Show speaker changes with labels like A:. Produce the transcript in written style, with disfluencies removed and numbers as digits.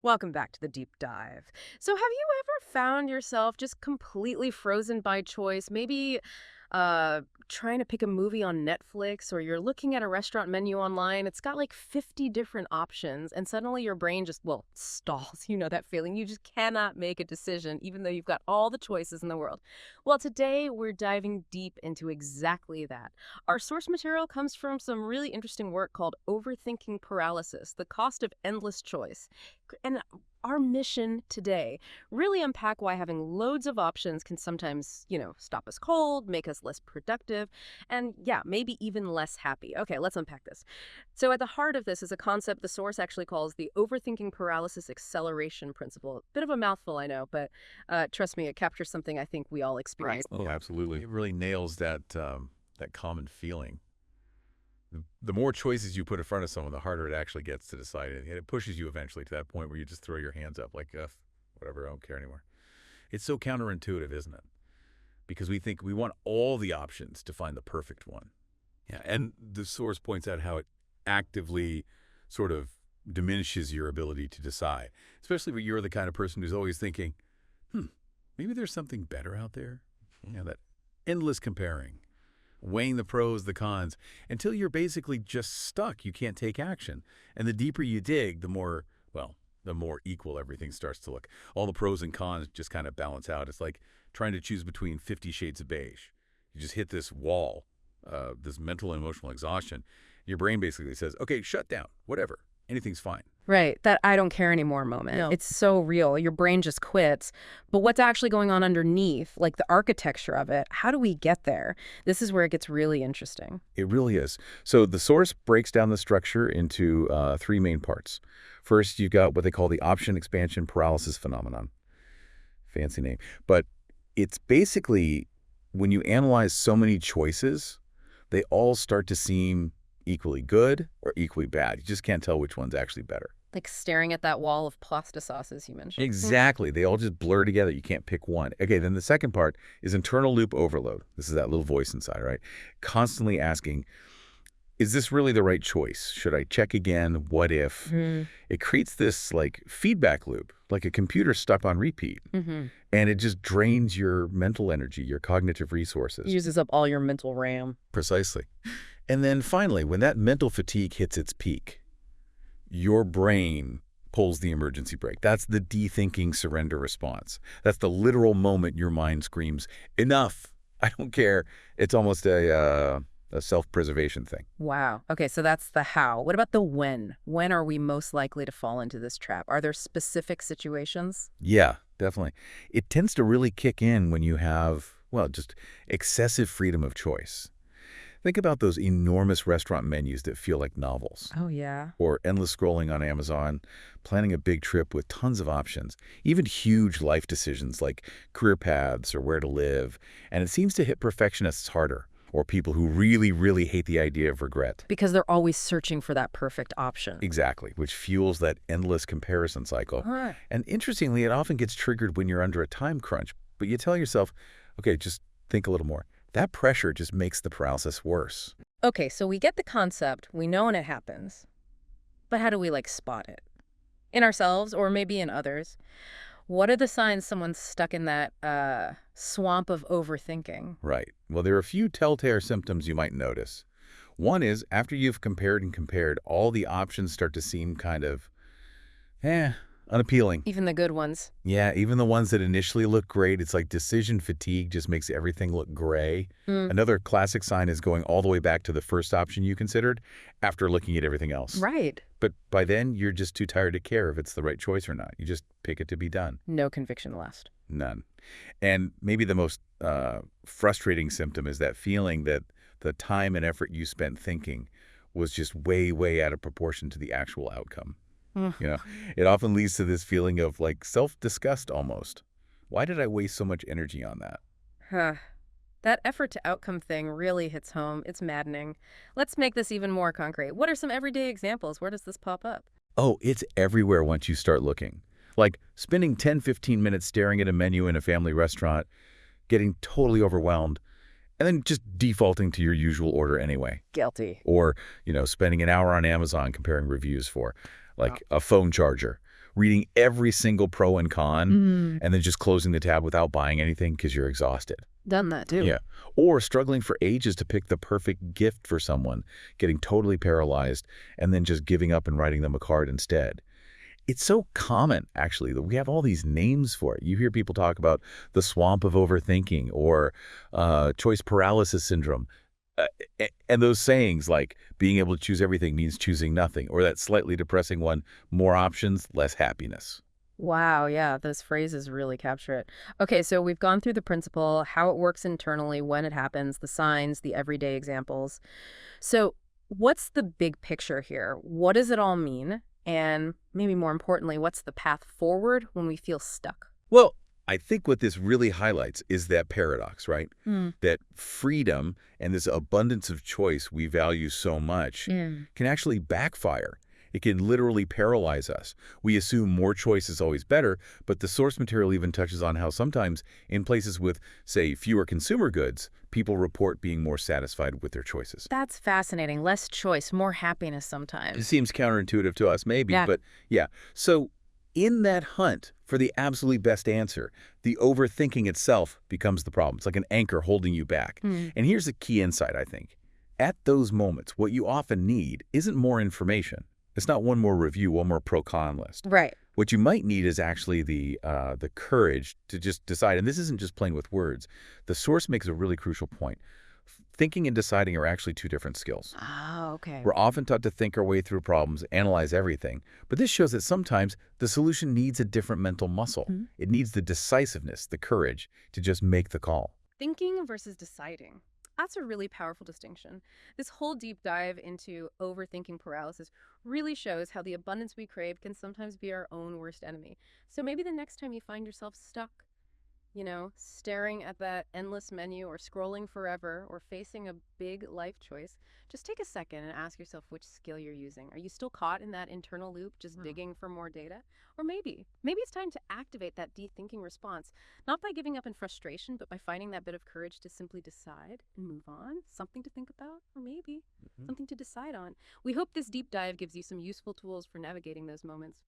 A: Welcome back to the deep dive. So, have you ever found yourself just completely frozen by choice? Maybe trying to pick a movie on Netflix, or you're looking at a restaurant menu online. It's got like 50 different options, and suddenly your brain just, well, stalls. You know that feeling. You just cannot make a decision, even though you've got all the choices in the world. Well, today we're diving deep into exactly that. Our source material comes from some really interesting work called Overthinking Paralysis, The Cost of Endless Choice. And our mission today, really unpack why having loads of options can sometimes, stop us cold, make us less productive, and yeah, maybe even less happy. Okay, let's unpack this. So at the heart of this is a concept the source actually calls the overthinking paralysis acceleration principle. Bit of a mouthful, I know, but trust me, it captures something I think we all
B: Right.
A: experience.
B: Oh, absolutely. It really nails that common feeling. The more choices you put in front of someone, the harder it actually gets to decide. And it pushes you eventually to that point where you just throw your hands up like, whatever, I don't care anymore. It's so counterintuitive, isn't it? Because we think we want all the options to find the perfect one. Yeah, and the source points out how it actively sort of diminishes your ability to decide, especially when you're the kind of person who's always thinking, maybe there's something better out there. That endless comparing, weighing the pros, the cons, until you're basically just stuck. You can't take action. And the deeper you dig, the more equal everything starts to look. All the pros and cons just kind of balance out. It's like trying to choose between 50 shades of beige. You just hit this wall, this mental and emotional exhaustion. Your brain basically says, okay, shut down, whatever, anything's fine.
A: Right, that I don't care anymore moment.
B: No.
A: It's so real. Your brain just quits. But what's actually going on underneath, like the architecture of it, how do we get there? This is where it gets really interesting.
B: It really is. So the source breaks down the structure into three main parts. First, you've got what they call the option expansion paralysis phenomenon. Fancy name. But it's basically when you analyze so many choices, they all start to seem equally good or equally bad. You just can't tell which one's actually better.
A: Like staring at that wall of pasta sauces you mentioned.
B: Exactly. They all just blur together. You can't pick one. Okay, then the second part is internal loop overload. This is that little voice inside, right? Constantly asking, is this really the right choice? Should I check again? What if? It creates this like feedback loop, like a computer stuck on repeat. And it just drains your mental energy, your cognitive resources.
A: Uses up all your mental RAM.
B: Precisely. And then finally, when that mental fatigue hits its peak, your brain pulls the emergency brake. That's the dethinking surrender response. That's the literal moment your mind screams, enough, I don't care. It's almost a self-preservation thing.
A: Wow. Okay, so that's the how. What about the when? When are we most likely to fall into this trap? Are there specific situations?
B: Yeah, definitely. It tends to really kick in when you have, well, just excessive freedom of choice. Think about those enormous restaurant menus that feel like novels.
A: Oh, yeah.
B: Or endless scrolling on Amazon, planning a big trip with tons of options, even huge life decisions like career paths or where to live. And it seems to hit perfectionists harder, or people who really, really hate the idea of regret.
A: Because they're always searching for that perfect option.
B: Exactly, which fuels that endless comparison cycle.
A: Huh.
B: And interestingly, it often gets triggered when you're under a time crunch, but you tell yourself, okay, just think a little more. That pressure just makes the paralysis worse.
A: Okay, so we get the concept, we know when it happens, but how do we, spot it? In ourselves or maybe in others? What are the signs someone's stuck in that swamp of overthinking?
B: Right. Well, there are a few telltale symptoms you might notice. One is after you've compared, all the options start to seem kind of, unappealing.
A: Even the good ones.
B: Yeah, even the ones that initially look great, it's like decision fatigue just makes everything look gray. Another classic sign is going all the way back to the first option you considered after looking at everything else.
A: Right.
B: But by then, you're just too tired to care if it's the right choice or not. You just pick it to be done.
A: No conviction left.
B: None. And maybe the most frustrating symptom is that feeling that the time and effort you spent thinking was just way, way out of proportion to the actual outcome. It often leads to this feeling of self-disgust almost. Why did I waste so much energy on that?
A: Huh. That effort to outcome thing really hits home. It's maddening. Let's make this even more concrete. What are some everyday examples? Where does this pop up?
B: Oh, it's everywhere once you start looking. Like spending 10, 15 minutes staring at a menu in a family restaurant, getting totally overwhelmed, and then just defaulting to your usual order anyway.
A: Guilty.
B: Or, spending an hour on Amazon comparing reviews for, a phone charger, reading every single pro and con,
A: Mm.
B: and then just closing the tab without buying anything because you're exhausted.
A: Done that too.
B: Yeah. Or struggling for ages to pick the perfect gift for someone, getting totally paralyzed, and then just giving up and writing them a card instead. It's so common, actually, that we have all these names for it. You hear people talk about the swamp of overthinking or choice paralysis syndrome. And those sayings like being able to choose everything means choosing nothing, or that slightly depressing one, more options, less happiness.
A: Wow, yeah, those phrases really capture it. Okay, so we've gone through the principle, how it works internally, when it happens, the signs, the everyday examples. So, what's the big picture here? What does it all mean? And maybe more importantly, what's the path forward when we feel stuck?
B: Well, I think what this really highlights is that paradox, right?
A: Mm.
B: That freedom and this abundance of choice we value so much
A: Mm.
B: can actually backfire. It can literally paralyze us. We assume more choice is always better, but the source material even touches on how sometimes in places with, say, fewer consumer goods, people report being more satisfied with their choices.
A: That's fascinating. Less choice, more happiness
B: It
A: sometimes.
B: seems counterintuitive to us, maybe,
A: Yeah.
B: but yeah. So in that hunt for the absolutely best answer, the overthinking itself becomes the problem. It's like an anchor holding you back.
A: Mm.
B: And here's a key insight, I think. At those moments, what you often need isn't more information. It's not one more review, one more pro-con list.
A: Right.
B: What you might need is actually the courage to just decide. And this isn't just playing with words. The source makes a really crucial point. Thinking and deciding are actually two different skills.
A: Ah, okay.
B: We're often taught to think our way through problems, analyze everything, but this shows that sometimes the solution needs a different mental muscle.
A: Mhm.
B: It needs the decisiveness, the courage to just make the call.
A: Thinking versus deciding. That's a really powerful distinction. This whole deep dive into overthinking paralysis really shows how the abundance we crave can sometimes be our own worst enemy. So maybe the next time you find yourself stuck, staring at that endless menu or scrolling forever or facing a big life choice, just take a second and ask yourself which skill you're using. Are you still caught in that internal loop, just digging for more data? Or maybe it's time to activate that deep thinking response, not by giving up in frustration, but by finding that bit of courage to simply decide and move on. Something to think about, or maybe
B: Mhm.
A: something to decide on. We hope this deep dive gives you some useful tools for navigating those moments.